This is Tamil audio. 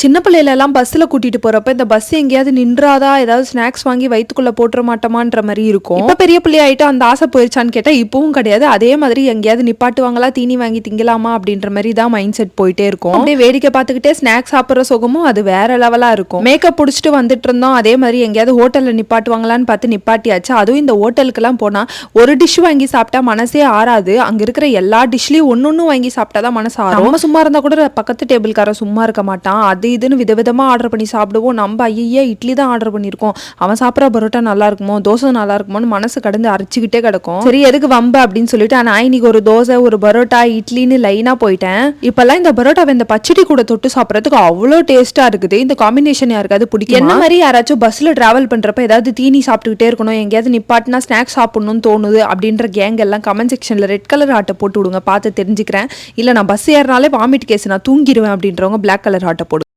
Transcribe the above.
சின்ன பிள்ளையில எல்லாம் பஸ்ல கூட்டிட்டு போறப்ப இந்த பஸ் எங்கேயாவது நின்றாதா, ஏதாவது ஸ்நாக்ஸ் வாங்கி வயித்துக்குள்ள போட்டுற மாட்டோமான்ற மாதிரி இருக்கும். இப்ப பெரிய பிள்ளை ஆயிட்டு அந்த ஆசை போயிருச்சான்னு கேட்டா இப்பவும் கிடையாது. அதே மாதிரி எங்கேயாவது நிப்பாட்டுவாங்களா, தீனி வாங்கி திங்கலாமா அப்படின்ற மாதிரி தான் மைண்ட் செட் போயிட்டே இருக்கும். அப்படியே வேடிக்கை பார்த்துக்கிட்டே ஸ்நாக்ஸ் சாப்பிட்ற சுகமும் அது வேற லெவலா இருக்கும். மேக்கப் புடிச்சிட்டு வந்துட்டு இருந்தோம். அதே மாதிரி எங்கேயாவது ஹோட்டல்ல நிப்பாட்டுவாங்களான்னு பார்த்து நிப்பாட்டியாச்சு. அதுவும் இந்த ஹோட்டலுக்கு எல்லாம் போனா ஒரு டிஷ் வாங்கி சாப்பிட்டா மனசே ஆறாது. அங்க இருக்கிற எல்லா டிஷ்லயும் ஒன்னொன்னு வாங்கி சாப்பிட்டாதான் மனசு ஆறும். நம்ம சும்மா இருந்தா கூட பக்கத்து டேபிள்கார சும்மா இருக்க மாட்டான். அது இதுன்னு விதவிதமா ஆர்டர் பண்ணி சாப்பிடுவோம். நம்ம ஐயா இட்லி தான் ஆர்டர் பண்ணிருக்கோம், அவன் சாப்பிட்ற பரோட்டா நல்லா இருக்குமோ, தோசை நல்லா இருக்குமோன்னு மனசு கடந்து அரைச்சிக்கிட்டே கிடக்கும். சரி எதுக்கு வம்பு அப்படின்னு சொல்லிட்டு நான் இன்னைக்கு ஒரு தோசை, ஒரு பரோட்டா, இட்லின்னு லைனா போயிட்டேன். இப்பெல்லாம் இந்த பரோட்டாவை இந்த பச்சடி கூட தொட்டு சாப்பிட்றதுக்கு அவ்வளோ டேஸ்டா இருக்குது. இந்த காம்பினேஷன் யாருக்காவது பிடிக்கும்? என்ன மாதிரி யாராச்சும் பஸ்ல டிராவல் பண்றப்ப ஏதாவது தீனி சாப்பிட்டுக்கிட்டே இருக்கணும், எங்கேயாவது நிப்பாட்டினா ஸ்நாக்ஸ் சாப்பிடணும்னு தோணுது அப்படின்ற கேங் எல்லாம் கமெண்ட் செக்ஷன்ல ரெட் கலர் ஆட்டை போட்டு விடுங்க, பார்த்து தெரிஞ்சுக்கிறேன். இல்ல நான் பஸ் ஏறினாலே வாமிட் கேஸ், நான் தூங்கிடுவேன் அப்படின்றவங்க பிளாக் கலர் ஆட்டை போடு.